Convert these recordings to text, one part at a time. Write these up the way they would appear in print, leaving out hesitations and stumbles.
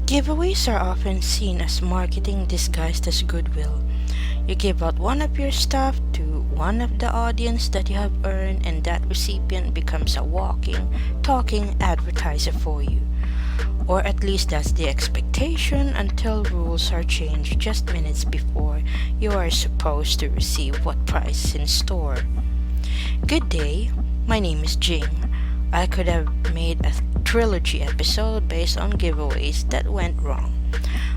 Giveaways are often seen as marketing disguised as goodwill. You give out one of your stuff to one of the audience that you have earned, and that recipient becomes a walking, talking advertiser for you. Or at least that's the expectation until rules are changed just minutes before you are supposed to receive what prize is in store. Good day, my name is Jing. I could have made a trilogy episode based on giveaways that went wrong.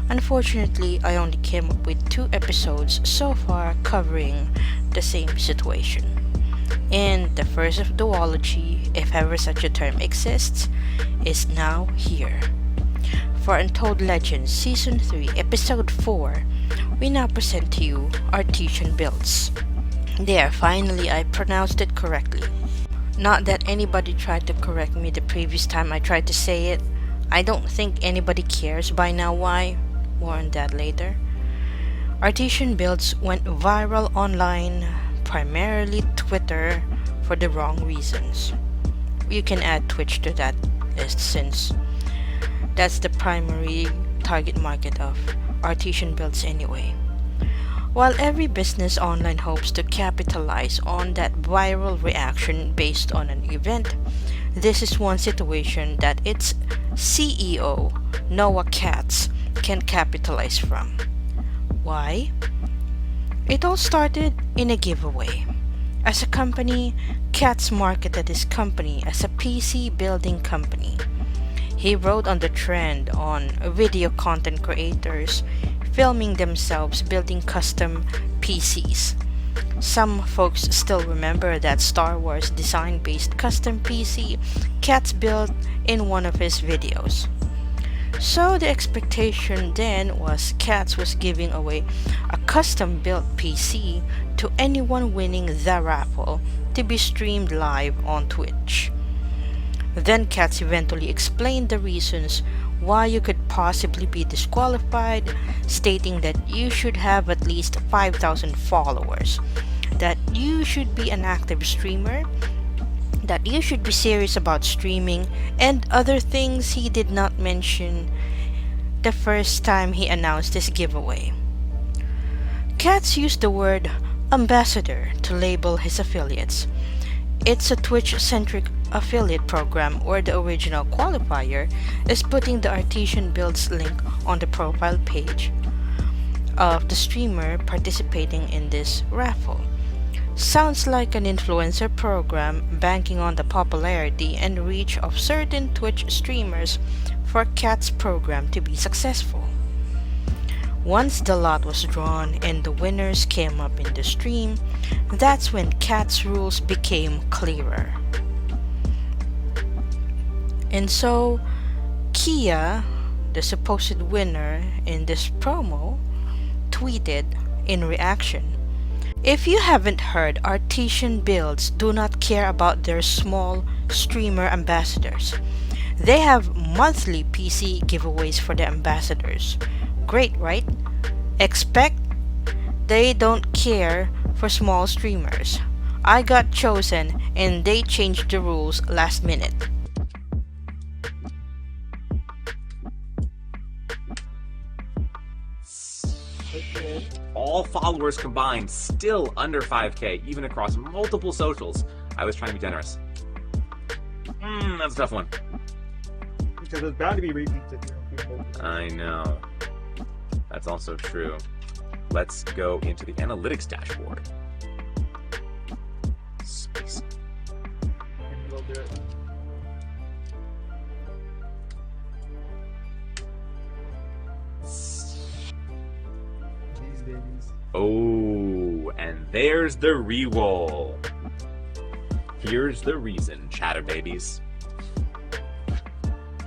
Unfortunately, I only came up with 2 episodes so far covering the same situation. And the first of duology, if ever such a term exists, is now here. For Untold Legends Season 3, Episode 4, we now present to you Artesian builds. There, finally I pronounced it correctly. Not that anybody tried to correct me the previous time I tried to say it. I don't think anybody cares by now why. More on that later. Artesian builds went viral online, primarily Twitter, for the wrong reasons. You can add Twitch to that list since that's the primary target market of Artesian builds anyway. While every business online hopes to capitalize on that viral reaction based on an event, this is one situation that its CEO, Noah Katz, can capitalize from. Why? It all started in a giveaway. As a company, Katz marketed his company as a PC building company. He rode on the trend on video content creators filming themselves building custom PCs. Some folks still remember that Star Wars design-based custom PC Katz built in one of his videos. So the expectation then was Katz was giving away a custom-built PC to anyone winning the raffle to be streamed live on Twitch. Then Katz eventually explained the reasons why you could possibly be disqualified, stating that you should have at least 5,000 followers, that you should be an active streamer, that you should be serious about streaming, and other things he did not mention the first time he announced this giveaway. Katz used the word ambassador to label his affiliates. It's a Twitch-centric affiliate program where the original qualifier is putting the Artesian builds link on the profile page of the streamer participating in this raffle. Sounds like an influencer program banking on the popularity and reach of certain Twitch streamers for Kat's program to be successful. Once the lot was drawn and the winners came up in the stream, that's when Kat's rules became clearer. And so, Kia, the supposed winner in this promo, tweeted in reaction, "If you haven't heard, Artesian builds do not care about their small streamer ambassadors. They have monthly PC giveaways for the ambassadors. Great, right? Expect they don't care for small streamers. I got chosen and they changed the rules last minute." All followers combined still under 5K, even across multiple socials. I was trying to be generous. That's a tough one. Because there's bound to be repeats if you don't do I know. That's also true. Let's go into the analytics dashboard. Space. and we'll do it. These babies. Oh, and there's the reroll. Here's the reason, chatter babies.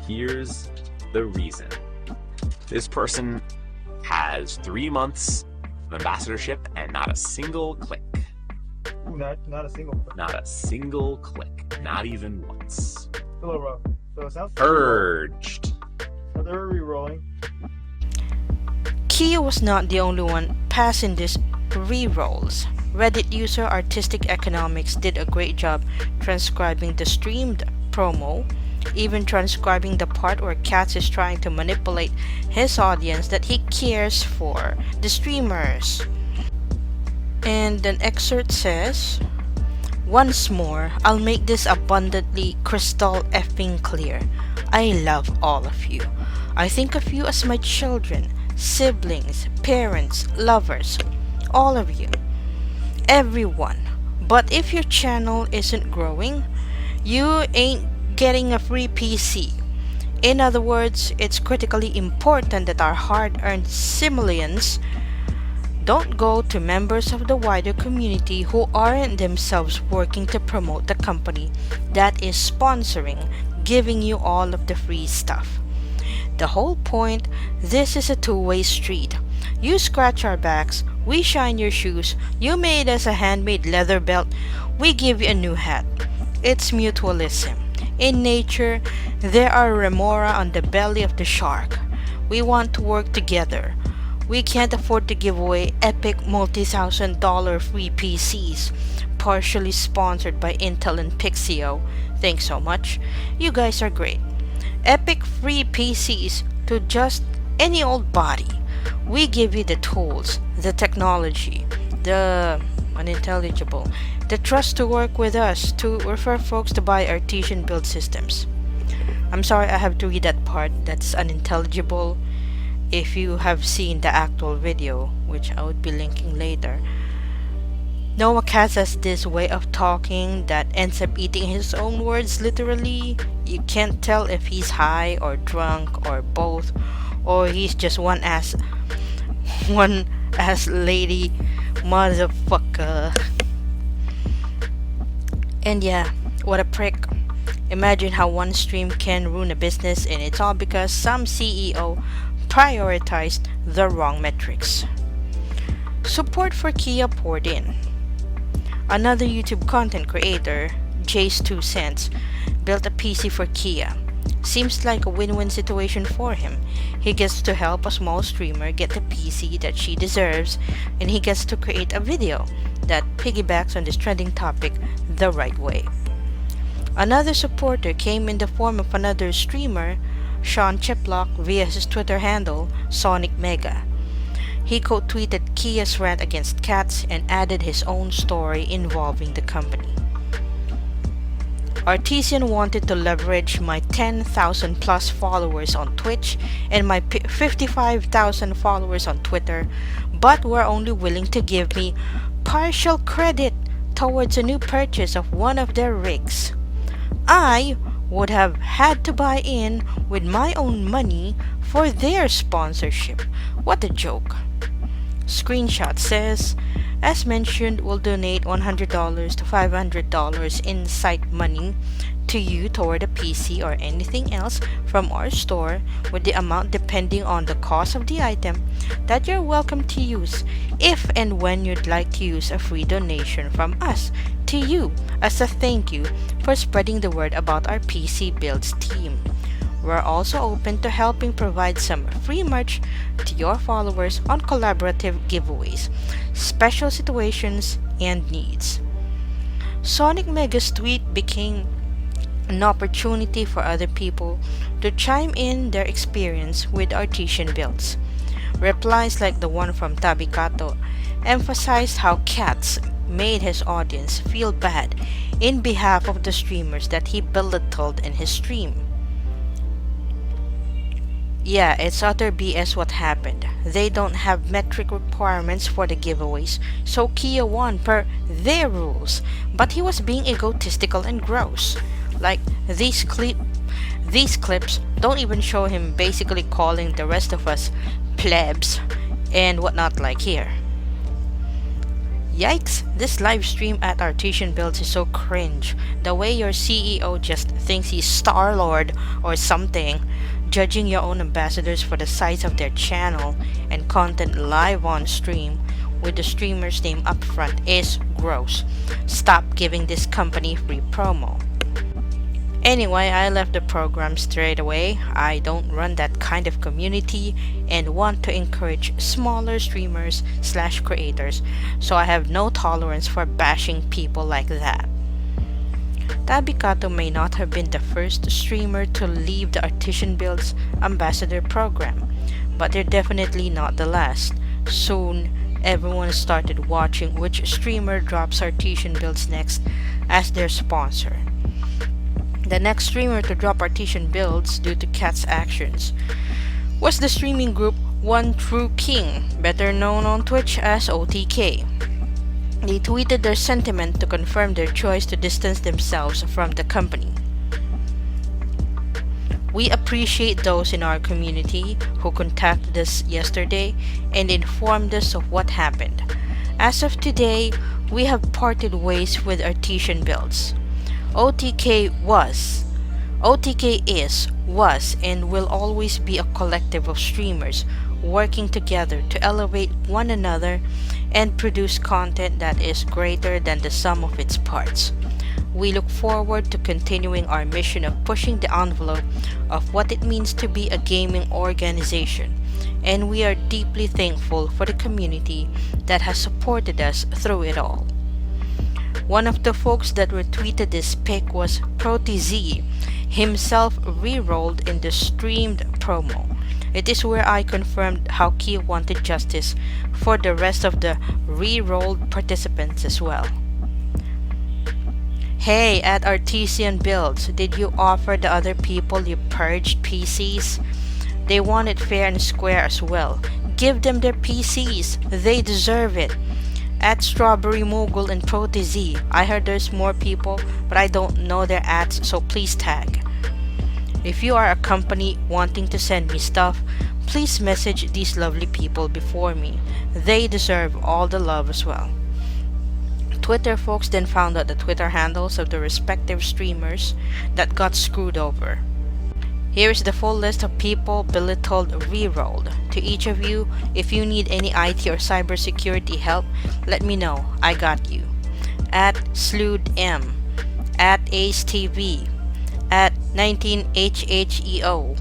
Here's the reason. This person has 3 months of ambassadorship and not a single click. Ooh, not a single. Not a single click. Not even once. It's a little rough. So it sounds Urged. So they're re-rolling. Kia was not the only one passing these re-rolls. Reddit user Artistic Economics did a great job transcribing the streamed promo even transcribing the part where Katz is trying to manipulate his audience that he cares for, the streamers. And an excerpt says, "Once more, I'll make this abundantly crystal effing clear. I love all of you. I think of you as my children, siblings, parents, lovers, all of you. Everyone. But if your channel isn't growing, you ain't getting a free PC. In other words, it's critically important that our hard-earned simoleons don't go to members of the wider community who aren't themselves working to promote the company that is sponsoring, giving you all of the free stuff. The whole point, this is a two-way street. You scratch our backs, we shine your shoes, you made us a handmade leather belt, we give you a new hat. It's mutualism. In nature, there are remora on the belly of the shark. We want to work together. We can't afford to give away epic multi-$1,000 free PCs, partially sponsored by Intel and Pixio. Thanks so much. You guys are great. Epic free PCs to just any old body. We give you the tools, the technology, the unintelligible, the trust to work with us, to refer folks to buy Artesian build systems." I'm sorry I have to read that part, that's unintelligible. If you have seen the actual video, which I would be linking later, Noah Katz has this way of talking that ends up eating his own words literally. You can't tell if he's high or drunk or both, or he's just one ass lady motherfucker. And yeah, what a prick. Imagine how one stream can ruin a business, and it's all because some CEO prioritized the wrong metrics. Support for Kia poured in. Another YouTube content creator, Jay's 2 cents, built a PC for Kia. Seems like a win-win situation for him. He gets to help a small streamer get the PC that she deserves, and he gets to create a video that piggybacks on this trending topic the right way. Another supporter came in the form of another streamer, Sean Chiplock, via his Twitter handle, Sonic Mega. He quote-tweeted Kia's rant against Katz and added his own story involving the company. Artesian wanted to leverage my 10,000 plus followers on Twitch and my 55,000 followers on Twitter, but were only willing to give me partial credit towards a new purchase of one of their rigs. I would have had to buy in with my own money for their sponsorship. What a joke. Screenshot says, "As mentioned, we'll donate $100 to $500 in site money to you toward a PC or anything else from our store, with the amount depending on the cost of the item that you're welcome to use if and when you'd like to use a free donation from us to you as a thank you for spreading the word about our PC builds team. We're also open to helping provide some free merch to your followers on collaborative giveaways, special situations, and needs." Sonic Mega's tweet became an opportunity for other people to chime in their experience with Artesian builds. Replies like the one from Tabikato emphasized how Katz made his audience feel bad in behalf of the streamers that he belittled in his stream. Yeah, it's utter BS what happened. They don't have metric requirements for the giveaways, so Kia won per their rules, but he was being egotistical and gross. Like, these clips don't even show him basically calling the rest of us plebs and whatnot like here. Yikes, this live stream at Artesian Builds is so cringe. The way your CEO just thinks he's Star-Lord or something, judging your own ambassadors for the size of their channel and content live on stream with the streamer's name up front is gross. Stop giving this company free promo. Anyway, I left the program straight away. I don't run that kind of community and want to encourage smaller streamers / creators, so I have no tolerance for bashing people like that. Tabikato may not have been the first streamer to leave the Artesian Builds ambassador program, but they're definitely not the last. Soon, everyone started watching which streamer drops Artesian Builds next as their sponsor. The next streamer to drop Artesian Builds due to Cat's actions was the streaming group One True King, better known on Twitch as OTK. They tweeted their sentiment to confirm their choice to distance themselves from the company. We appreciate those in our community who contacted us yesterday and informed us of what happened. As of today, we have parted ways with Artesian Builds. OTK is, was, and will always be a collective of streamers working together to elevate one another and produce content that is greater than the sum of its parts. We look forward to continuing our mission of pushing the envelope of what it means to be a gaming organization, and we are deeply thankful for the community that has supported us through it all. One of the folks that retweeted this pic was ProTZ, himself re-rolled in the streamed promo. It is where I confirmed how Key wanted justice for the rest of the re-rolled participants as well. Hey, at Artesian Builds, did you offer the other people you purged PCs? They want it fair and square as well. Give them their PCs, they deserve it. At Strawberry Mogul and ProTZ, I heard there's more people, but I don't know their ads, so please tag. If you are a company wanting to send me stuff, please message these lovely people before me. They deserve all the love as well. Twitter folks then found out the Twitter handles of the respective streamers that got screwed over. Here is the full list of people belittled re-rolled. To each of you, if you need any IT or cybersecurity help, let me know. I got you. At SlewedM, at AceTV, at 19HHEO,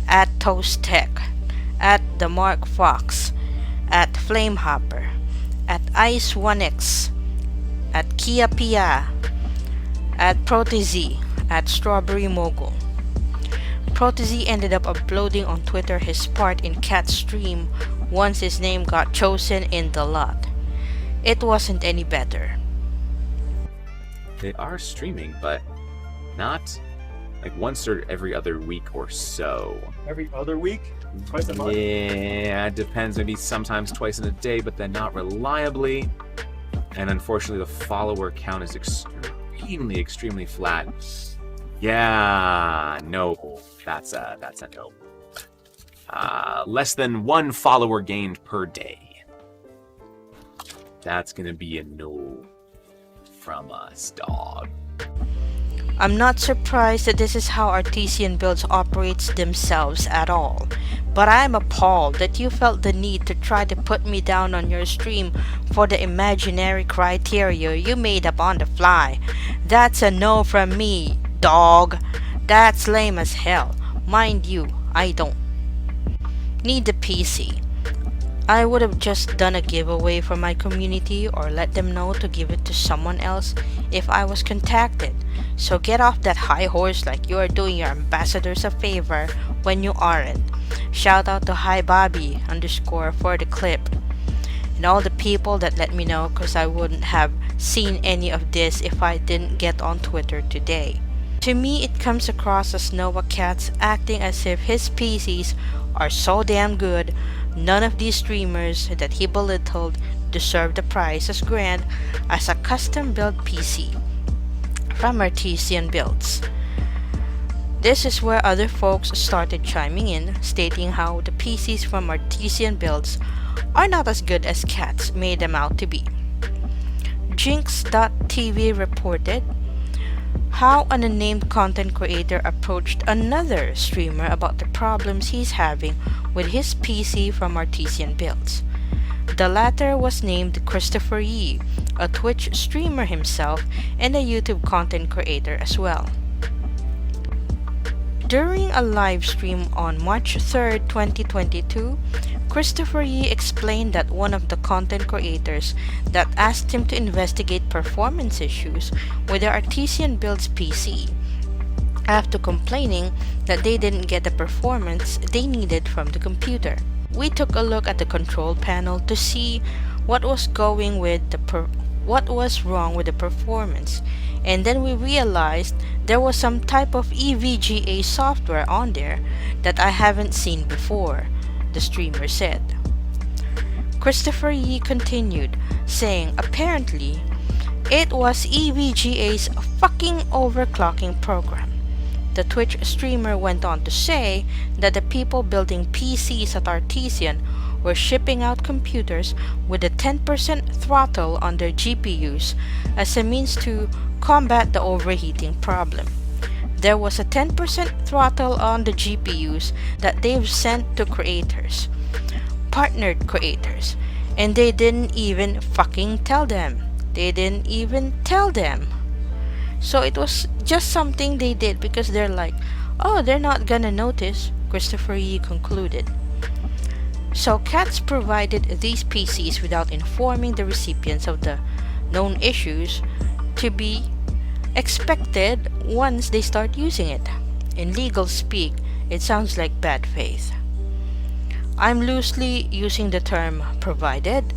at Toast Tech, at The Mark Fox, at Flamehopper, at Ice1X, at Kia Pia, at ProTZ, at Strawberry Mogul. ProTZ ended up uploading on Twitter his part in Cat's stream once his name got chosen in the lot. It wasn't any better. They are streaming, but not like once or every other week or so. Every other week? Twice a month? Yeah, it depends. Maybe sometimes twice in a day, but then not reliably. And unfortunately, the follower count is extremely flat. Yeah, no, that's a no. Less than 1 follower gained per day. That's gonna be a no from us, dog. I'm not surprised that this is how Artesian Builds operates themselves at all, but I'm appalled that you felt the need to try to put me down on your stream for the imaginary criteria you made up on the fly. That's a no from me, dog. That's lame as hell. Mind you, I don't need the PC. I would have just done a giveaway for my community or let them know to give it to someone else if I was contacted. So get off that high horse like you are doing your ambassadors a favor when you aren't. Shout out to HiBobby_ for the clip. And all the people that let me know, cause I wouldn't have seen any of this if I didn't get on Twitter today. To me, it comes across as Noah Katz acting as if his PCs are so damn good, none of these streamers that he belittled deserve the price as grand as a custom-built PC from Artesian Builds. This is where other folks started chiming in, stating how the PCs from Artesian Builds are not as good as Katz made them out to be. Jinx.tv reported how an unnamed content creator approached another streamer about the problems he's having with his PC from Artesian Builds. The latter was named Christopher Yee, a Twitch streamer himself and a YouTube content creator as well. During a live stream on March 3rd, 2022, Christopher Yee explained that one of the content creators that asked him to investigate performance issues with the Artesian build's PC, after complaining that they didn't get the performance they needed from the computer. We took a look at the control panel to see what was wrong with the performance, and then we realized there was some type of EVGA software on there that I haven't seen before, the streamer said. Christopher Yee continued, saying apparently it was EVGA's fucking overclocking program. The Twitch streamer went on to say that the people building PCs at Artesian were shipping out computers with a 10% throttle on their GPUs as a means to combat the overheating problem. There was a 10% throttle on the GPUs that they've sent to creators, partnered creators, and they didn't even fucking tell them. So it was just something they did because they're like, oh, they're not gonna notice, Christopher Yee concluded. So cats provided these PCs without informing the recipients of the known issues to be expected once they start using it. In legal speak, it sounds like bad faith. I'm loosely using the term provided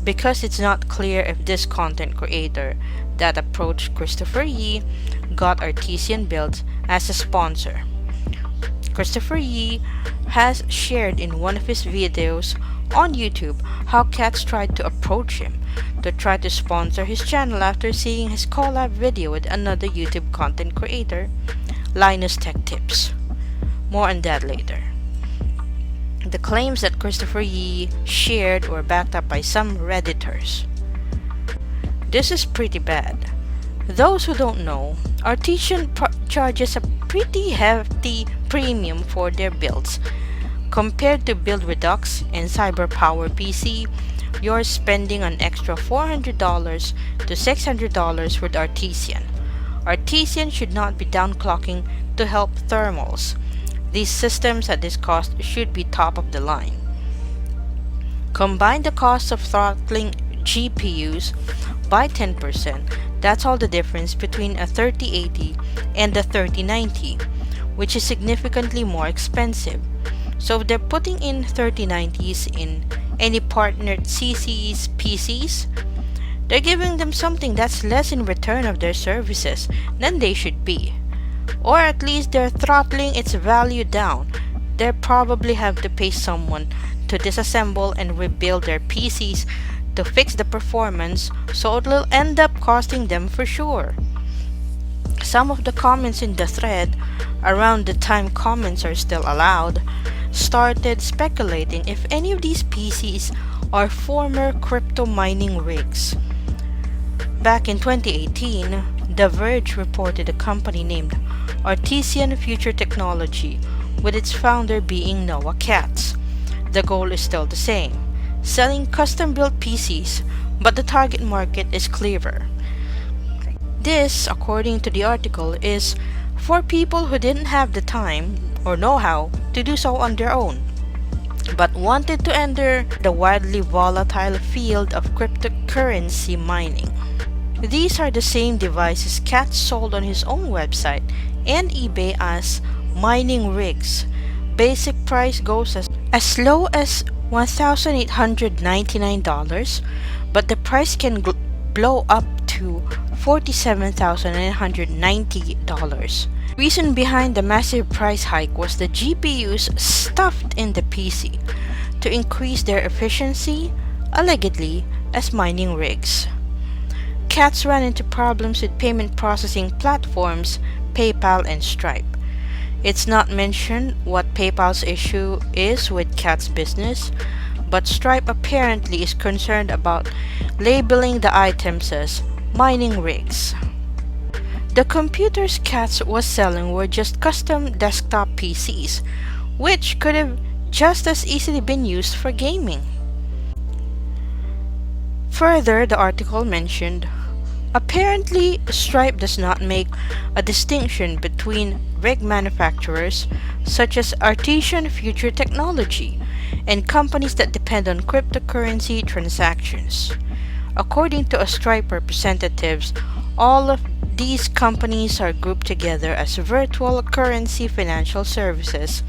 because it's not clear if this content creator that approached Christopher Yee got Artesian builds as a sponsor. Christopher Yee has shared in one of his videos on YouTube how cats tried to approach him to try to sponsor his channel after seeing his collab video with another YouTube content creator, Linus Tech Tips. More on that later. The claims that Christopher Yee shared were backed up by some Redditors. This is pretty bad. Those who don't know, Artesian charges a pretty hefty premium for their builds. Compared to Build Redux and CyberPower PC, you're spending an extra $400 to $600 with Artesian. Artesian should not be downclocking to help thermals. These systems at this cost should be top of the line. Combine the cost of throttling GPUs by 10%, that's all the difference between a 3080 and a 3090, which is significantly more expensive. So if they're putting in 3090s in any partnered CC's PCs, they're giving them something that's less in return of their services than they should be. Or at least they're throttling its value down. They'll probably have to pay someone to disassemble and rebuild their PCs to fix the performance, so it'll end up costing them for sure. Some of the comments in the thread, around the time comments are still allowed, started speculating if any of these PCs are former crypto mining rigs. Back in 2018, The Verge reported a company named Artesian Future Technology, with its founder being Noah Katz. The goal is still the same, selling custom-built PCs, but the target market is clearer. This, according to the article, is for people who didn't have the time or know-how to do so on their own, but wanted to enter the wildly volatile field of cryptocurrency mining. These are the same devices Katz sold on his own website and eBay as mining rigs. Basic price goes as low as $1,899, but the price can blow up to $47,990. Reason behind the massive price hike was the GPUs stuffed in the PC to increase their efficiency, allegedly as mining rigs. Katz ran into problems with payment processing platforms PayPal and Stripe. It's not mentioned what PayPal's issue is with Katz business, but Stripe apparently is concerned about labeling the items as mining rigs. The computers Katz was selling were just custom desktop PCs, which could have just as easily been used for gaming. Further, the article mentioned, apparently Stripe does not make a distinction between rig manufacturers such as Artesian Future Technology and companies that depend on cryptocurrency transactions. According to a Stripe representatives, all of these companies are grouped together as virtual currency financial services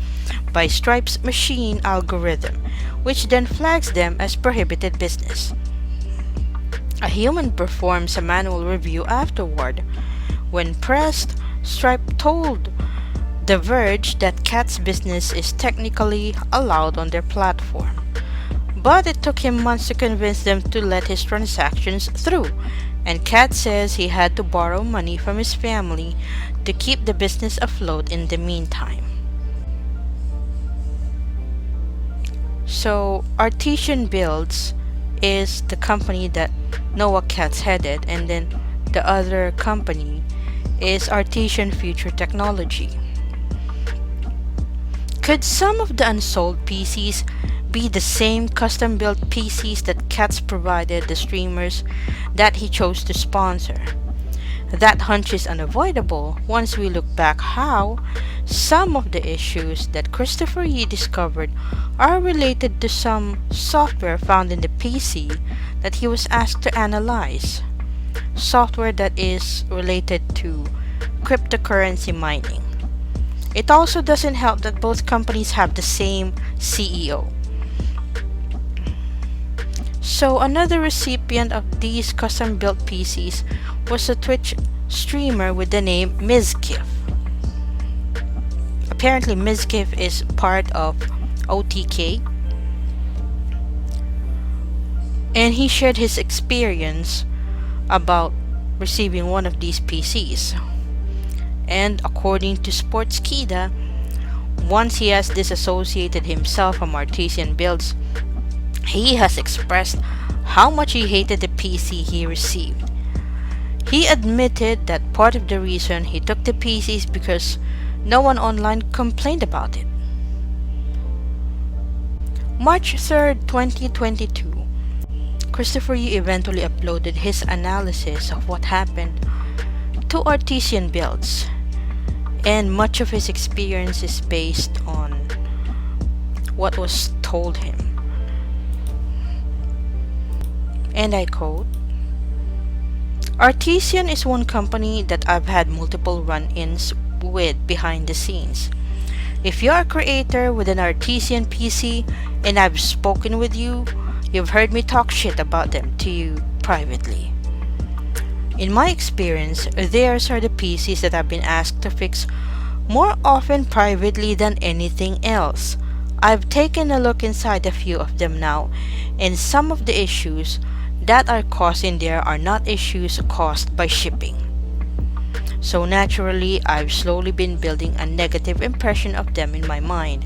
by Stripe's machine algorithm, which then flags them as prohibited business. A human performs a manual review afterward. When pressed, Stripe told The Verge that Cat's business is technically allowed on their platform. But it took him months to convince them to let his transactions through, and Cat says he had to borrow money from his family to keep the business afloat in the meantime. So, Artesian Builds is the company that Noah Katz headed, and then the other company is Artesian Future Technology. Could some of the unsold PCs be the same custom-built PCs that Katz provided the streamers that he chose to sponsor? That hunch is unavoidable once we look back how some of the issues that Christopher Yee discovered are related to some software found in the PC that he was asked to analyze. Software that is related to cryptocurrency mining. It also doesn't help that both companies have the same CEO. So another recipient of these custom-built PCs was a Twitch streamer with the name Mizkif. Apparently Mizkif is part of OTK, and he shared his experience about receiving one of these PCs. And according to Sportskida, once he has disassociated himself from Artesian Builds, he has expressed how much he hated the PC he received. He admitted that part of the reason he took the PC is because no one online complained about it. March 3rd, 2022, Christopher Yee eventually uploaded his analysis of what happened to Artesian Builds, and much of his experience is based on what was told him. And I quote, Artesian is one company that I've had multiple run-ins with behind the scenes. If you're a creator with an Artesian PC and I've spoken with you, you've heard me talk shit about them to you privately. In my experience, theirs are the PCs that I've been asked to fix more often privately than anything else. I've taken a look inside a few of them now, and some of the issues that are caused in there are not issues caused by shipping. So naturally, I've slowly been building a negative impression of them in my mind,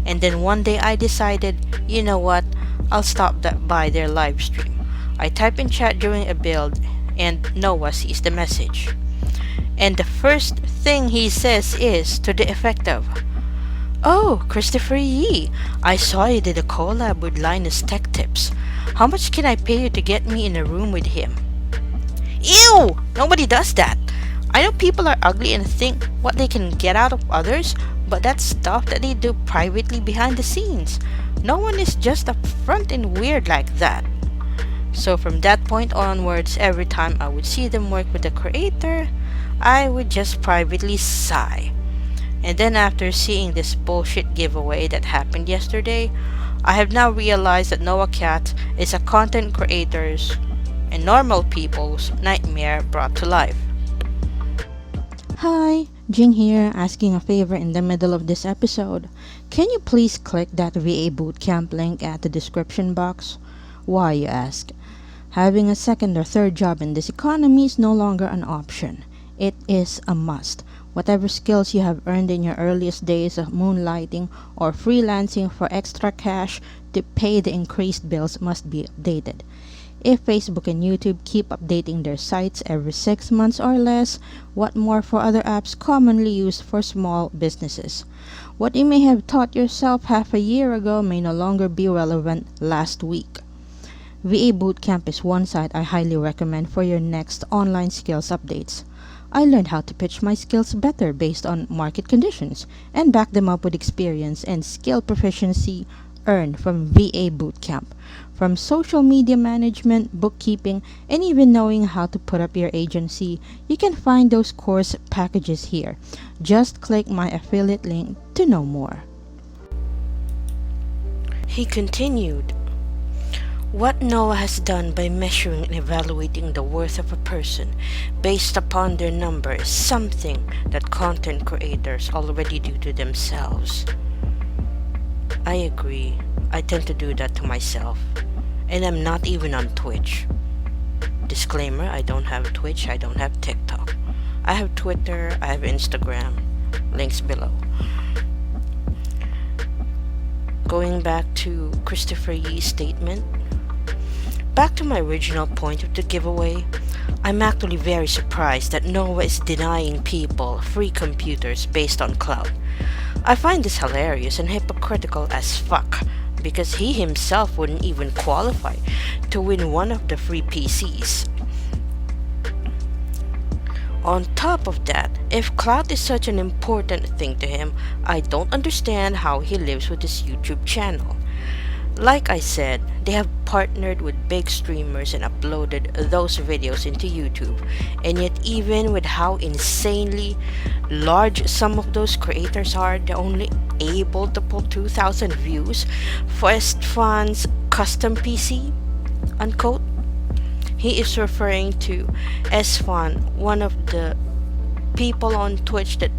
and then one day I decided, you know what, I'll stop by their live stream. I type in chat during a build, and Noah sees the message. And the first thing he says is to the effect of, "Oh, Christopher Yee, I saw you did a collab with Linus Tech Tips. How much can I pay you to get me in a room with him?" Ew! Nobody does that. I know people are ugly and think what they can get out of others, but that's stuff that they do privately behind the scenes. No one is just upfront and weird like that. So from that point onwards, every time I would see them work with a creator, I would just privately sigh. And then after seeing this bullshit giveaway that happened yesterday, I have now realized that Noah Cat is a content creator's and normal people's nightmare brought to life. Hi, Jing here, asking a favor in the middle of this episode. Can you please click that VA Bootcamp link at the description box? Why, you ask? Having a second or third job in this economy is no longer an option. It is a must. Whatever skills you have earned in your earliest days of moonlighting or freelancing for extra cash to pay the increased bills must be updated. If Facebook and YouTube keep updating their sites every 6 months or less, what more for other apps commonly used for small businesses? What you may have taught yourself half a year ago may no longer be relevant last week. VA Bootcamp is one site I highly recommend for your next online skills updates. I learned how to pitch my skills better based on market conditions and back them up with experience and skill proficiency earn from VA Bootcamp. From social media management, bookkeeping, and even knowing how to put up your agency, you can find those course packages here. Just click my affiliate link to know more. He continued, what Noah has done by measuring and evaluating the worth of a person based upon their number is something that content creators already do to themselves. I agree. I tend to do that to myself. And I'm not even on Twitch. Disclaimer, I don't have Twitch, I don't have TikTok. I have Twitter, I have Instagram. Links below. Going back to Christopher Yee's statement. Back to my original point of the giveaway. I'm actually very surprised that Noah is denying people free computers based on cloud. I find this hilarious and hypocritical as fuck, because he himself wouldn't even qualify to win one of the free PCs. On top of that, if cloud is such an important thing to him, I don't understand how he lives with his YouTube channel. Like I said, they have partnered with big streamers and uploaded those videos into YouTube, and yet even with how insanely large some of those creators are, they're only able to pull 2,000 views for Estfan's custom PC, unquote. He is referring to Estfan, one of the people on Twitch that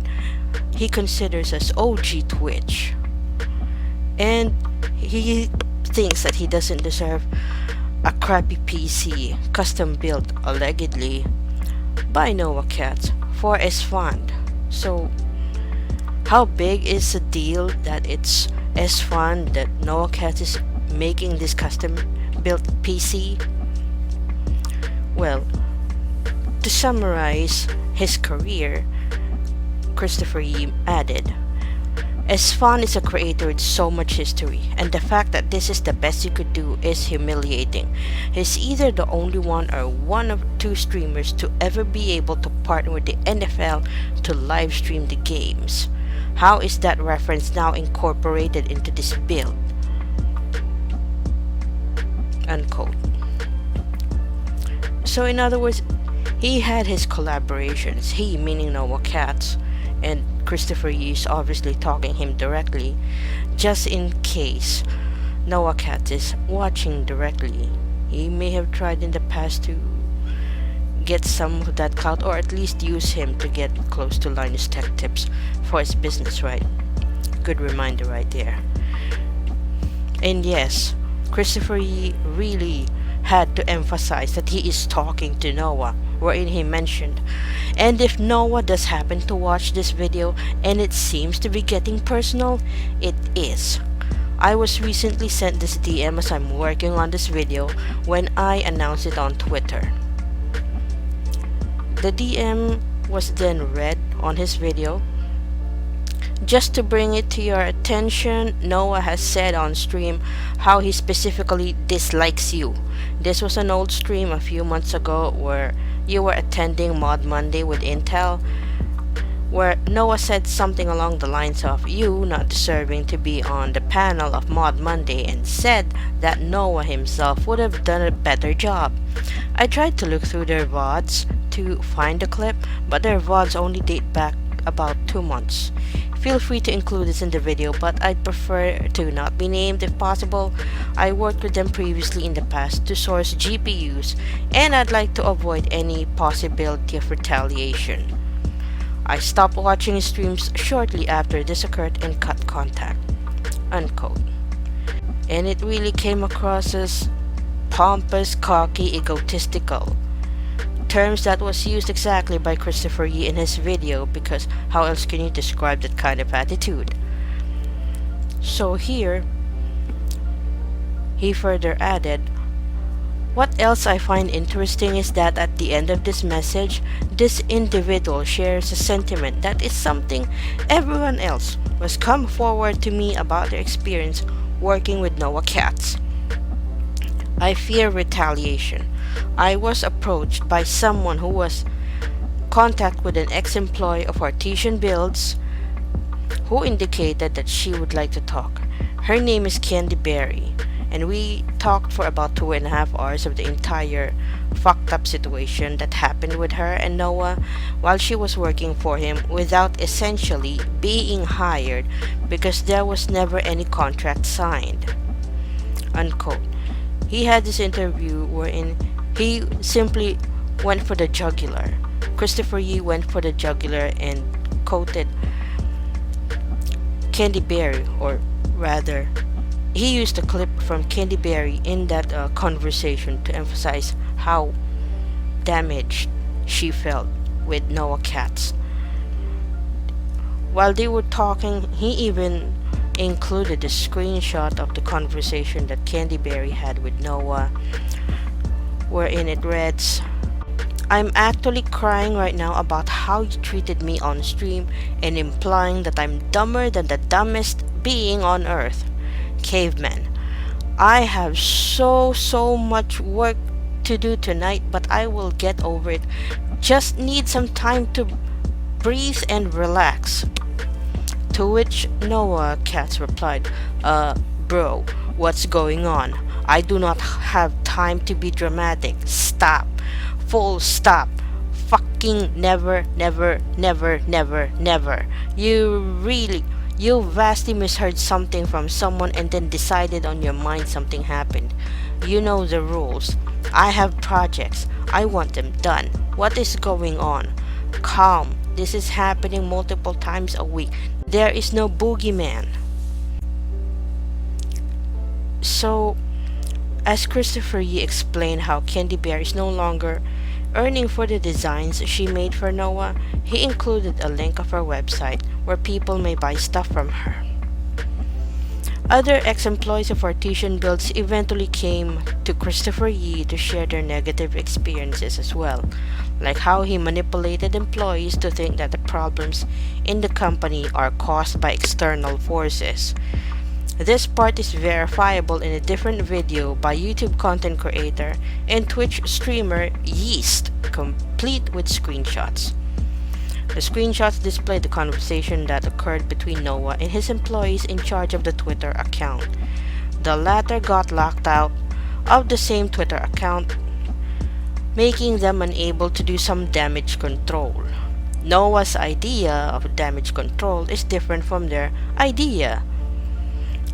he considers as OG Twitch. And he thinks that he doesn't deserve a crappy PC custom built allegedly by Noah Cats for Estfan. So how big is the deal that it's Estfan that Noah Cats is making this custom built PC? Well, to summarize his career, Christopher Yee added, Estfan is a creator with so much history, and the fact that this is the best you could do is humiliating. He's either the only one or one of two streamers to ever be able to partner with the NFL to live stream the games. How is that reference now incorporated into this build? Unquote. So in other words, he had his collaborations, he meaning Noah Cats, and Christopher Yee is obviously talking him directly, just in case Noah Cats is watching directly. He may have tried in the past to get some of that clout, or at least use him to get close to Linus Tech Tips for his business, right? Good reminder right there. And yes, Christopher Yee really had to emphasize that he is talking to Noah, wherein he mentioned, and if Noah does happen to watch this video and it seems to be getting personal, it is. I was recently sent this DM as I'm working on this video when I announced it on Twitter. The DM was then read on his video. Just to bring it to your attention, Noah has said on stream how he specifically dislikes you. This was an old stream a few months ago where you were attending Mod Monday with Intel, where Noah said something along the lines of you not deserving to be on the panel of Mod Monday, and said that Noah himself would have done a better job. I tried to look through their VODs to find the clip, but their VODs only date back about 2 months. Feel free to include this in the video, but I'd prefer to not be named if possible. I worked with them previously in the past to source GPUs, and I'd like to avoid any possibility of retaliation. I stopped watching his streams shortly after this occurred and cut contact. Unquote. And it really came across as pompous, cocky, egotistical. Terms that was used exactly by Christopher Yee in his video, because how else can you describe that kind of attitude? So here, he further added, what else I find interesting is that at the end of this message, this individual shares a sentiment that is something everyone else was come forward to me about their experience working with Noah Cats. I fear retaliation. I was approached by someone who was contact with an ex-employee of Artesian Builds who indicated that she would like to talk. Her name is Candy Berry, and we talked for about 2.5 hours of the entire fucked up situation that happened with her and Noah while she was working for him without essentially being hired because there was never any contract signed. Unquote. He had this interview wherein he simply went for the jugular. Christopher Yee went for the jugular and quoted Candy Berry, or rather, he used a clip from Candy Berry in that conversation to emphasize how damaged she felt with Noah Katz. While they were talking, he even included a screenshot of the conversation that Candy Berry had with Noah, wherein it reads, "I'm actually crying right now about how you treated me on stream and implying that I'm dumber than the dumbest being on earth. Caveman, I have so much work to do tonight, but I will get over it. Just need some time to breathe and relax." To which Noah Katz replied, bro, what's going on? I do not have time to be dramatic. Stop. Full stop. Fucking never, never, never, never, never. You vastly misheard something from someone and then decided on your mind something happened. You know the rules. I have projects. I want them done. What is going on? Calm. This is happening multiple times a week. There is no boogeyman. So, as Christopher Yee explained how Candy Bear is no longer earning for the designs she made for Noah, he included a link of her website where people may buy stuff from her. Other ex-employees of Artesian Builds eventually came to Christopher Yee to share their negative experiences as well, like how he manipulated employees to think that the problems in the company are caused by external forces. This part is verifiable in a different video by YouTube content creator and Twitch streamer Yeast, complete with screenshots. The screenshots display the conversation that occurred between Noah and his employees in charge of the Twitter account. The latter got locked out of the same Twitter account, making them unable to do some damage control. Noah's idea of damage control is different from their idea.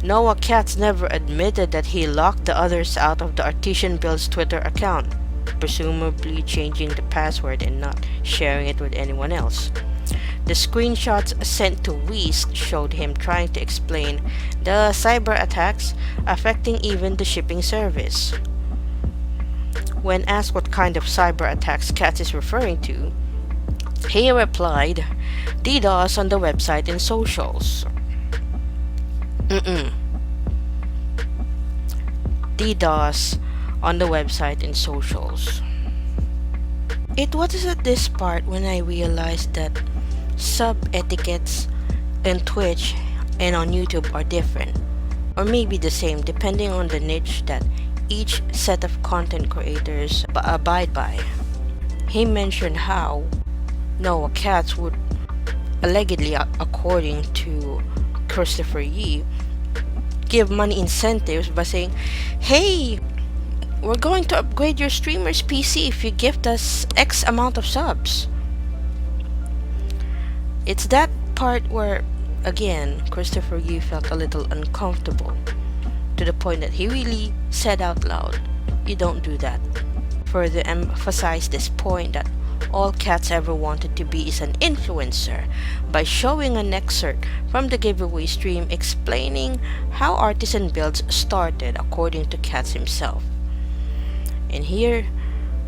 Noah Katz never admitted that he locked the others out of the Artesian Builds Twitter account, presumably changing the password and not sharing it with anyone else. The screenshots sent to Weast showed him trying to explain the cyber attacks affecting even the shipping service. When asked what kind of cyber attacks Katz is referring to, he replied, DDoS on the website and socials. DDoS on the website and socials. It was at this part when I realized that sub etiquettes on Twitch and on YouTube are different, or maybe the same depending on the niche that each set of content creators abide by. He mentioned how Noah Katz would allegedly, according to Christopher Yee, give money incentives by saying, "Hey, we're going to upgrade your streamer's PC if you gift us X amount of subs." It's that part where, again, Christopher Yee felt a little uncomfortable, to the point that he really said out loud, "You don't do that." Further emphasized this point that all Katz ever wanted to be is an influencer by showing an excerpt from the giveaway stream explaining how Artisan Builds started according to Katz himself. And here,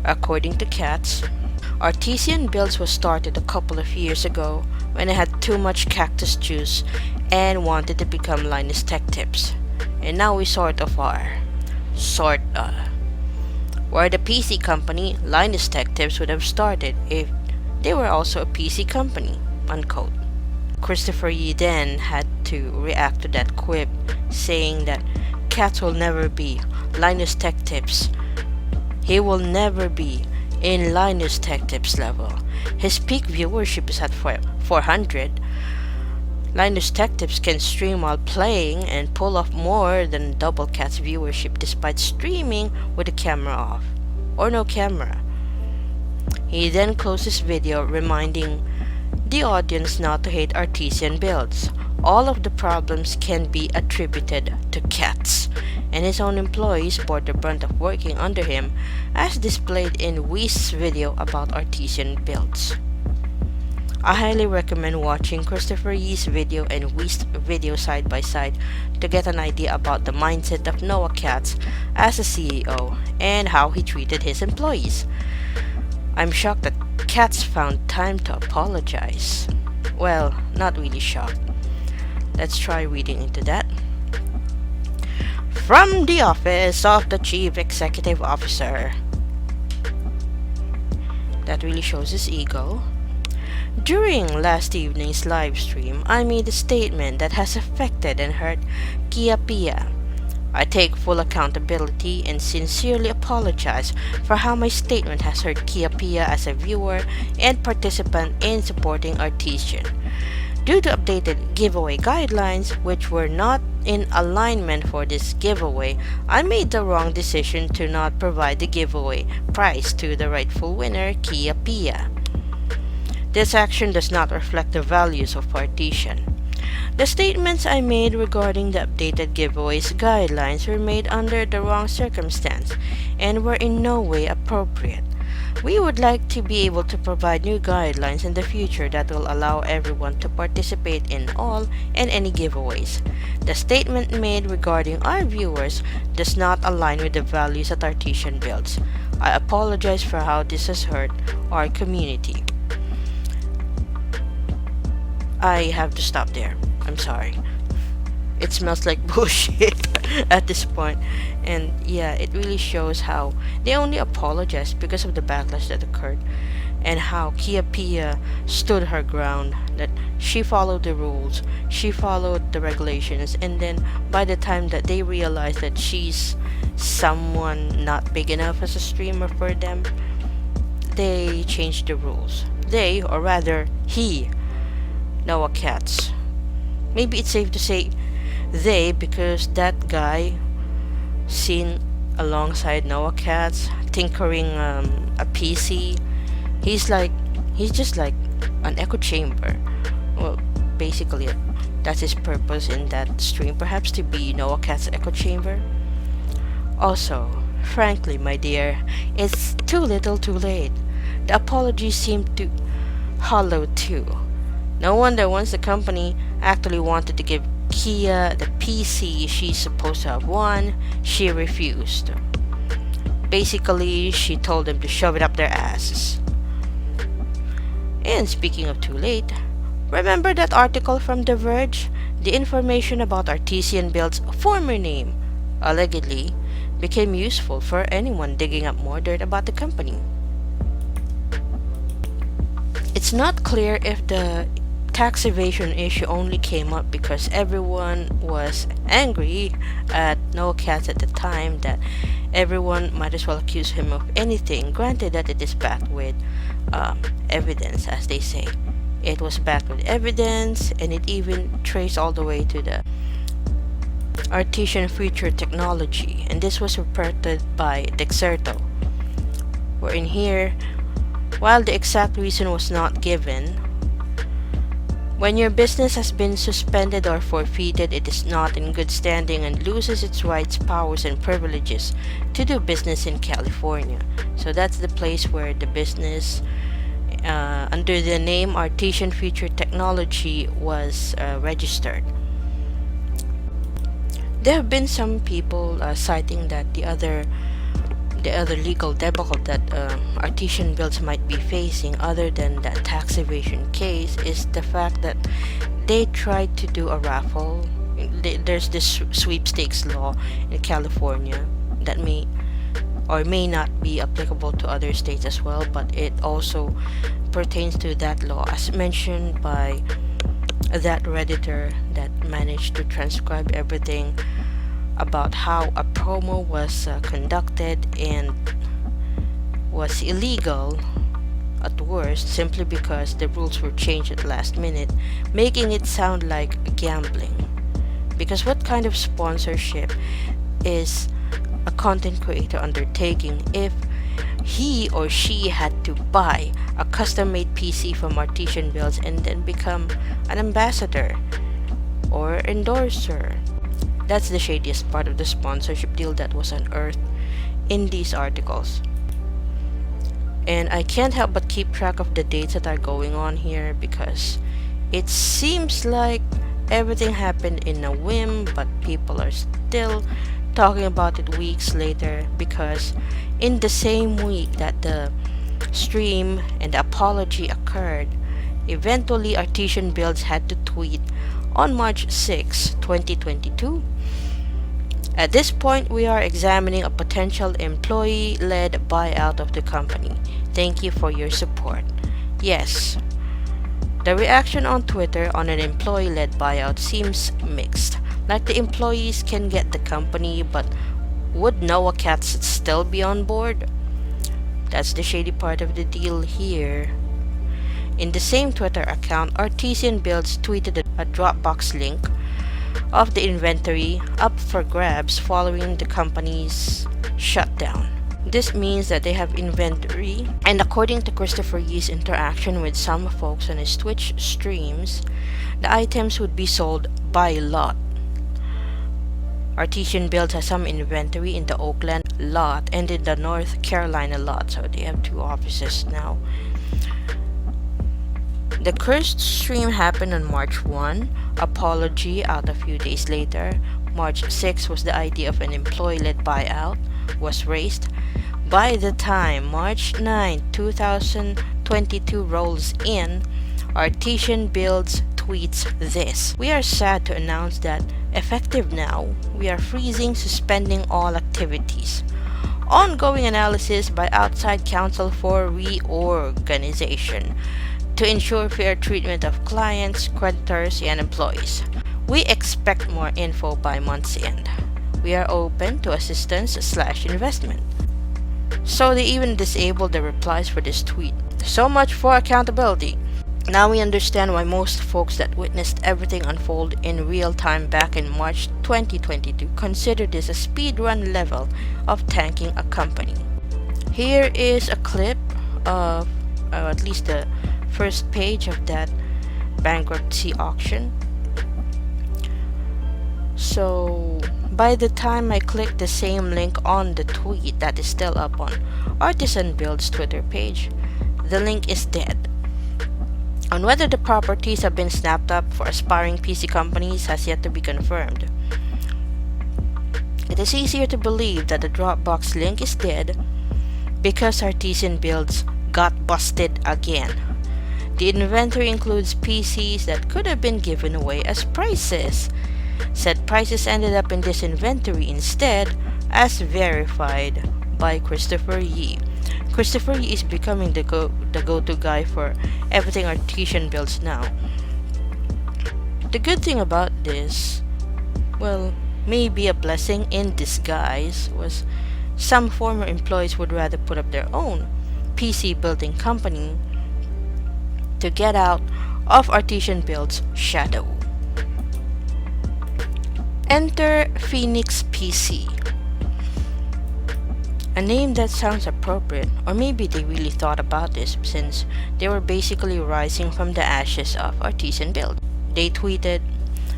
according to Katz, Artesian Builds was started a couple of years ago when I had too much cactus juice and wanted to become Linus Tech Tips. And now we sort of are. Where the PC company, Linus Tech Tips, would have started if they were also a PC company, unquote. Christopher Yee then had to react to that quip, saying that Katz will never be Linus Tech Tips. He will never be in Linus Tech Tips level. His peak viewership is at 400. Linus Tech Tips can stream while playing and pull off more than double Cat's viewership despite streaming with the camera off, or no camera. He then closes video reminding the audience not to hate Artesian builds. All of the problems can be attributed to cats, and his own employees bore the brunt of working under him, as displayed in Wee's video about Artesian builds. I highly recommend watching Christopher Yee's video and Wee's video side by side to get an idea about the mindset of Noah Katz as a CEO and how he treated his employees. I'm shocked that Katz found time to apologize. Well, not really shocked. Let's try reading into that. From the office of the Chief Executive Officer. That really shows his ego. During last evening's live stream, I made a statement that has affected and hurt Kia Pia. I take full accountability and sincerely apologize for how my statement has hurt Kia Pia as a viewer and participant in supporting Artesian. Due to updated giveaway guidelines, which were not in alignment for this giveaway, I made the wrong decision to not provide the giveaway prize to the rightful winner, Kia Pia. This action does not reflect the values of Artesian. The statements I made regarding the updated giveaways guidelines were made under the wrong circumstance and were in no way appropriate. We would like to be able to provide new guidelines in the future that will allow everyone to participate in all and any giveaways. The statement made regarding our viewers does not align with the values that Artesian builds. I apologize for how this has hurt our community. I have to stop there. I'm sorry. It smells like bullshit at this point. And yeah, it really shows how they only apologized because of the backlash that occurred, and how Kia Pia stood her ground, that she followed the rules, she followed the regulations, and then by the time that they realized that she's someone not big enough as a streamer for them, they changed the rules. They, or rather he, Noah Katz. Maybe it's safe to say they, because that guy seen alongside Noah Katz tinkering a PC, he's just like an echo chamber. Well, basically that's his purpose in that stream, perhaps to be Noah Katz's echo chamber. Also, frankly, my dear, it's too little too late. The apologies seem to hollow too. No wonder once the company actually wanted to give Kia the PC she's supposed to have won, she refused. Basically, she told them to shove it up their asses. And speaking of too late, remember that article from The Verge? The information about Artesian Build's former name allegedly became useful for anyone digging up more dirt about the company. It's not clear if the tax evasion issue only came up because everyone was angry at Noah Katz at the time, that everyone might as well accuse him of anything, granted that it is backed with evidence, as they say. It was backed with evidence, and it even traced all the way to the Artesian future technology, and this was reported by Dexerto, wherein here, while the exact reason was not given, when your business has been suspended or forfeited, it is not in good standing and loses its rights, powers, and privileges to do business in California. So that's the place where the business under the name Artesian Future Technology was registered. There have been some people citing that the other legal debacle that Artesian Builds might be facing, other than that tax evasion case, is the fact that they tried to do a raffle. There's this sweepstakes law in California that may or may not be applicable to other states as well, but it also pertains to that law, as mentioned by that Redditor that managed to transcribe everything about how a promo was conducted and was illegal at worst, simply because the rules were changed at last minute, making it sound like gambling. Because what kind of sponsorship is a content creator undertaking if he or she had to buy a custom-made PC from Artesian Builds and then become an ambassador or endorser? That's the shadiest part of the sponsorship deal that was unearthed in these articles. And I can't help but keep track of the dates that are going on here because it seems like everything happened in a whim, but people are still talking about it weeks later, because in the same week that the stream and the apology occurred, eventually Artesian Builds had to tweet on March 6, 2022. At this point, we are examining a potential employee-led buyout of the company. Thank you for your support. Yes, the reaction on Twitter on an employee-led buyout seems mixed. Like the employees can get the company, but would Noah Katz still be on board? That's the shady part of the deal here. In the same Twitter account, Artesian Builds tweeted a Dropbox link of the inventory up for grabs following the company's shutdown. This means that they have inventory, and according to Christopher Yee's interaction with some folks on his Twitch streams, the items would be sold by lot. Artesian Builds has some inventory in the Oakland lot and in the North Carolina lot, so they have two offices now. The cursed stream happened on March 1, apology out a few days later. March 6 was the idea of an employee-led buyout was raised. By the time March 9, 2022 rolls in, Artesian Builds tweets this: "We are sad to announce that, effective now, we are freezing, suspending all activities. Ongoing analysis by outside counsel for reorganization to ensure fair treatment of clients, creditors, and employees. We expect more info by month's end. We are open to assistance/investment." So they even disabled the replies for this tweet. So much for accountability. Now we understand why most folks that witnessed everything unfold in real time back in March 2022 consider this a speedrun level of tanking a company. Here is a clip of at least the first page of that bankruptcy auction. So by the time I click the same link on the tweet that is still up on Artesian Builds Twitter page, the link is dead. On whether the properties have been snapped up for aspiring PC companies has yet to be confirmed. It is easier to believe that the Dropbox link is dead because Artesian Builds got busted again. The inventory includes PCs that could have been given away as prizes. Said prices ended up in this inventory instead, as verified by Christopher Yee. Christopher Yee is becoming the go-to guy for everything Artesian Builds now. The good thing about this, well, maybe a blessing in disguise, was some former employees would rather put up their own PC building company to get out of Artesian Builds' shadow. Enter Phoenix PC. A name that sounds appropriate, or maybe they really thought about this since they were basically rising from the ashes of Artesian Build. They tweeted,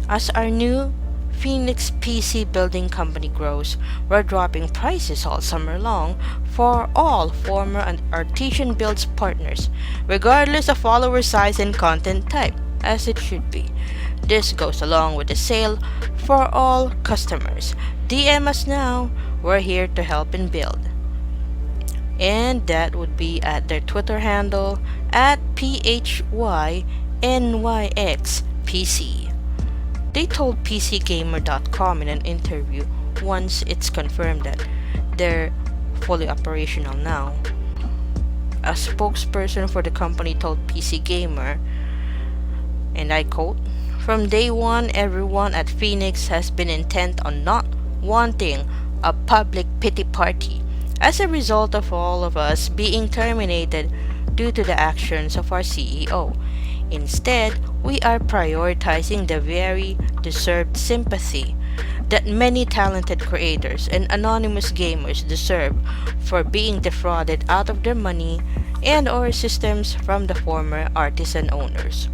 "As our new Phoenix PC building company grows, we're dropping prices all summer long for all former and Artesian Builds partners, regardless of follower size and content type, as it should be. This goes along with the sale for all customers. DM us now. We're here to help and build." And that would be at their Twitter handle at PHYNYXPC. They told PCGamer.com in an interview once it's confirmed that they're fully operational now. A spokesperson for the company told PC Gamer, and I quote, "From day one, everyone at Phoenix has been intent on not wanting a public pity party. As a result of all of us being terminated due to the actions of our CEO. Instead, we are prioritizing the very deserved sympathy that many talented creators and anonymous gamers deserve for being defrauded out of their money and/or systems from the former Artesian owners,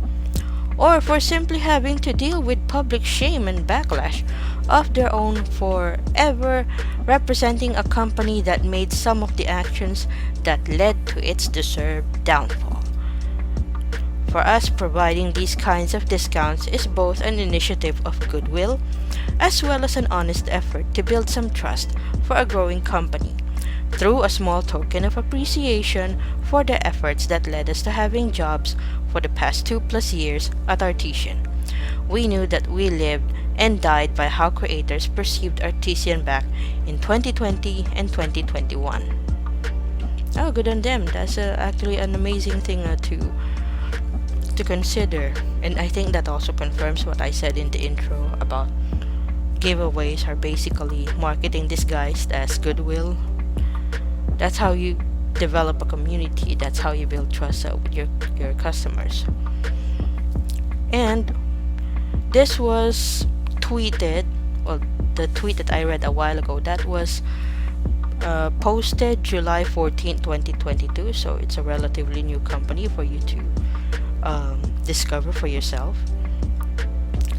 or for simply having to deal with public shame and backlash of their own for ever representing a company that made some of the actions that led to its deserved downfall. For us, providing these kinds of discounts is both an initiative of goodwill as well as an honest effort to build some trust for a growing company through a small token of appreciation for the efforts that led us to having jobs for the past 2+ years at Artesian. We knew that we lived and died by how creators perceived Artesian back in 2020 and 2021. Oh, good on them. That's actually an amazing thing to consider. And I think that also confirms what I said in the intro about giveaways are basically marketing disguised as goodwill. That's how you develop a community. That's how you build trust with your customers. And this was tweeted, well, the tweet that I read a while ago, that was posted July 14, 2022. So it's a relatively new company for you to discover for yourself.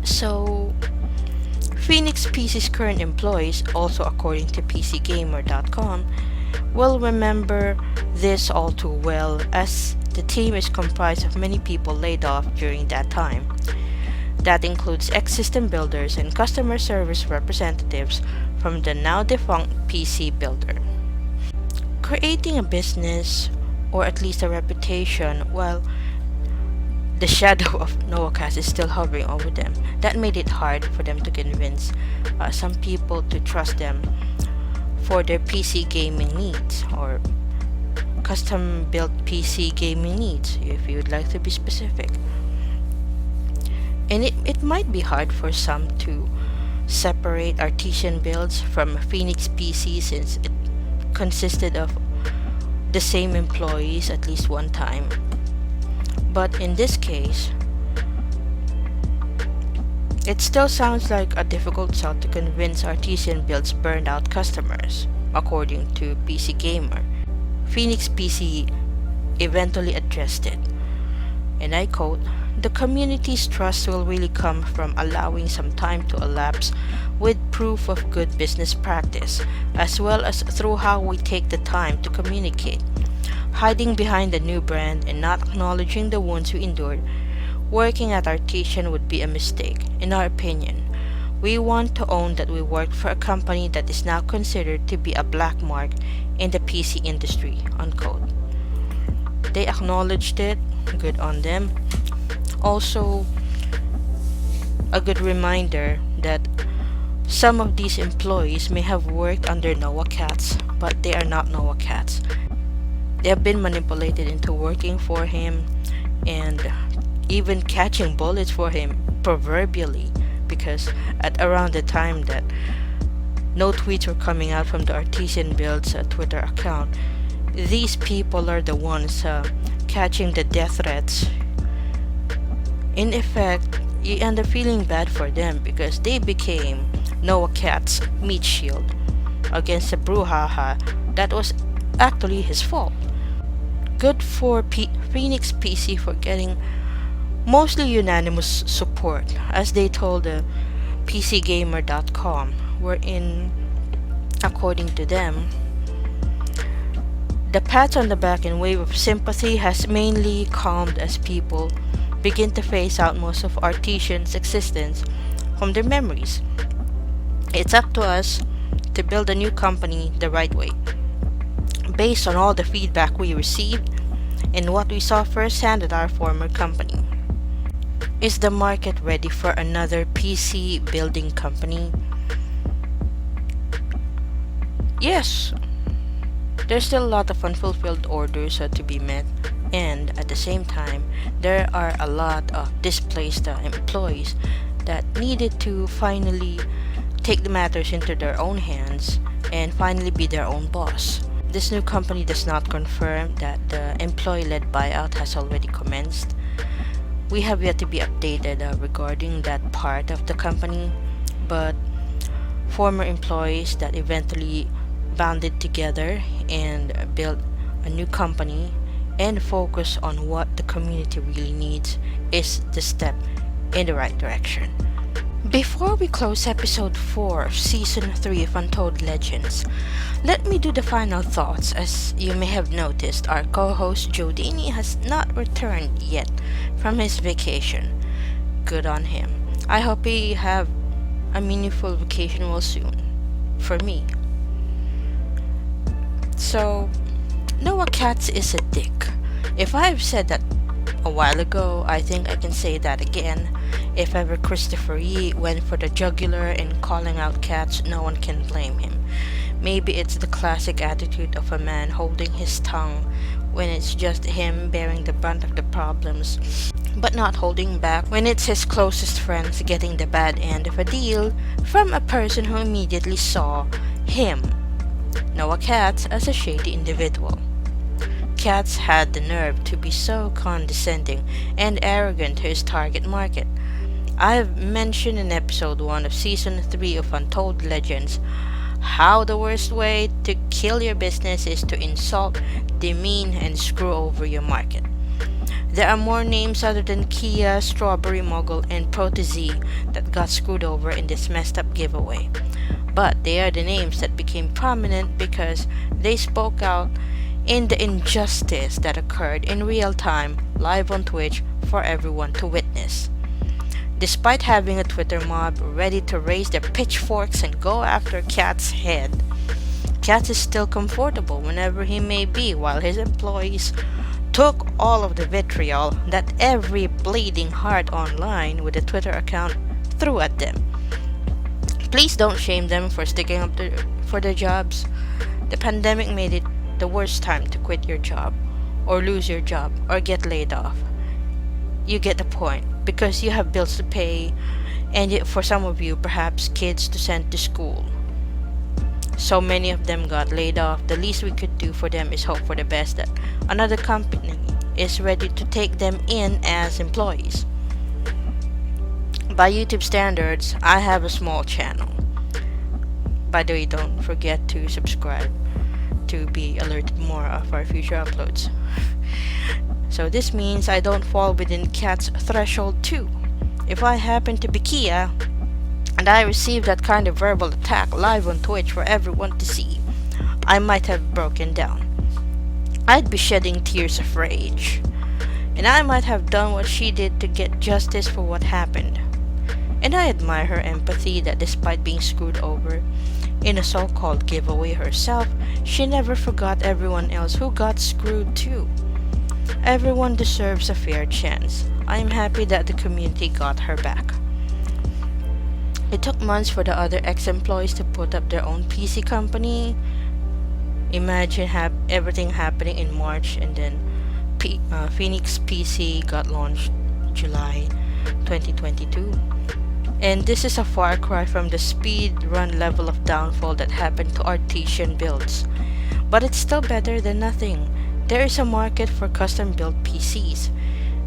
So Phoenix PC's current employees, also according to PCGamer.com, will remember this all too well, as the team is comprised of many people laid off during that time. That includes ex-system builders and customer service representatives from the now defunct PC builder. Creating a business, or at least a reputation, while the shadow of NoahCast is still hovering over them, that made it hard for them to convince some people to trust them for their PC gaming needs, or custom built PC gaming needs, if you would like to be specific. And it might be hard for some to separate Artesian builds from Phoenix PC, since it consisted of the same employees at least one time. But in this case, it still sounds like a difficult sell to convince Artesian builds burned out customers, according to PC Gamer. Phoenix PC eventually addressed it, and I quote, "The community's trust will really come from allowing some time to elapse with proof of good business practice, as well as through how we take the time to communicate. Hiding behind the new brand and not acknowledging the wounds we endured working at Artesian would be a mistake, in our opinion. We want to own that we worked for a company that is now considered to be a black mark in the PC industry," unquote. They acknowledged it, good on them. Also, a good reminder that some of these employees may have worked under NoahCats, but they are not NoahCats. They have been manipulated into working for him and even catching bullets for him, proverbially, because at around the time that no tweets were coming out from the Artesian Builds Twitter account, these people are the ones catching the death threats. In effect, you end up feeling bad for them because they became NoahCat's meat shield against the brouhaha that was actually his fault. Good for Phoenix PC for getting mostly unanimous support, as they told PCGamer.com, wherein, according to them, the pats on the back and wave of sympathy has mainly calmed as people begin to phase out most of Artesian's existence from their memories. It's up to us to build a new company the right way, based on all the feedback we received and what we saw firsthand at our former company. Is the market ready for another PC building company? Yes. There's still a lot of unfulfilled orders to be met, and at the same time, there are a lot of displaced employees that needed to finally take the matters into their own hands and finally be their own boss. This new company does not confirm that the employee-led buyout has already commenced. We have yet to be updated regarding that part of the company, but former employees that eventually banded together and built a new company and focus on what the community really needs is the step in the right direction. Before we close episode 4 of season 3 of Untold Legends, let me do the final thoughts. As you may have noticed, our co-host JoeDini has not returned yet from his vacation. Good on him. I hope he have a meaningful vacation real soon. For me. So, Noah Katz is a dick. If I've said that a while ago, I think I can say that again. If ever Christopher Yee went for the jugular in calling out Katz, no one can blame him. Maybe it's the classic attitude of a man holding his tongue when it's just him bearing the brunt of the problems, but not holding back when it's his closest friends getting the bad end of a deal from a person who immediately saw him, Noah Katz, as a shady individual. Katz had the nerve to be so condescending and arrogant to his target market. I have mentioned in episode 1 of season 3 of Untold Legends how the worst way to kill your business is to insult, demean, and screw over your market. There are more names other than Kia, Strawberry Mogul, and Protezee that got screwed over in this messed up giveaway. But they are the names that became prominent because they spoke out in the injustice that occurred in real time, live on Twitch for everyone to witness. Despite having a Twitter mob ready to raise their pitchforks and go after Katz's head, Katz is still comfortable whenever he may be, while his employees took all of the vitriol that every bleeding heart online with a Twitter account threw at them. Please don't shame them for sticking up for their jobs. The pandemic made it the worst time to quit your job, or lose your job, or get laid off. You get the point, because you have bills to pay, and yet for some of you, perhaps kids to send to school. So many of them got laid off. The least we could do for them is hope for the best that another company is ready to take them in as employees. By YouTube standards, I have a small channel. By the way, don't forget to subscribe to be alerted more of our future uploads. So this means I don't fall within Katz's threshold too. If I happen to be Kia, and I receive that kind of verbal attack live on Twitch for everyone to see, I might have broken down. I'd be shedding tears of rage. And I might have done what she did to get justice for what happened. And I admire her empathy that despite being screwed over in a so-called giveaway herself, she never forgot everyone else who got screwed too. Everyone deserves a fair chance. I am happy that the community got her back. It took months for the other ex-employees to put up their own PC company. Imagine everything happening in March, and then Phoenix PC got launched July 2022. And this is a far cry from the speed run level of downfall that happened to Artesian builds. But it's still better than nothing. There is a market for custom built PCs.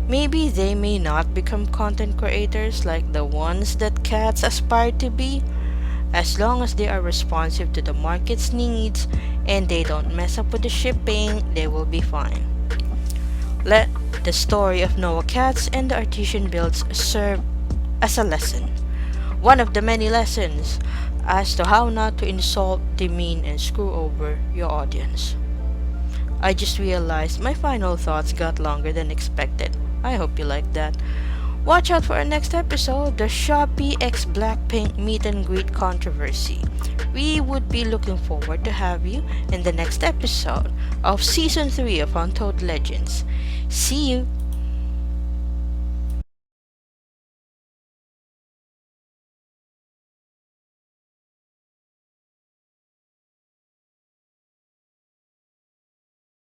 Maybe they may not become content creators like the ones that Katz aspire to be. As long as they are responsive to the market's needs and they don't mess up with the shipping, they will be fine. Let the story of Noah Katz and the Artesian builds serve as a lesson. One of the many lessons as to how not to insult, demean, and screw over your audience. I just realized my final thoughts got longer than expected. I hope you liked that. Watch out for our next episode, the Shopee x Blackpink meet and greet controversy. We would be looking forward to have you in the next episode of Season 3 of Untold Legends. See you!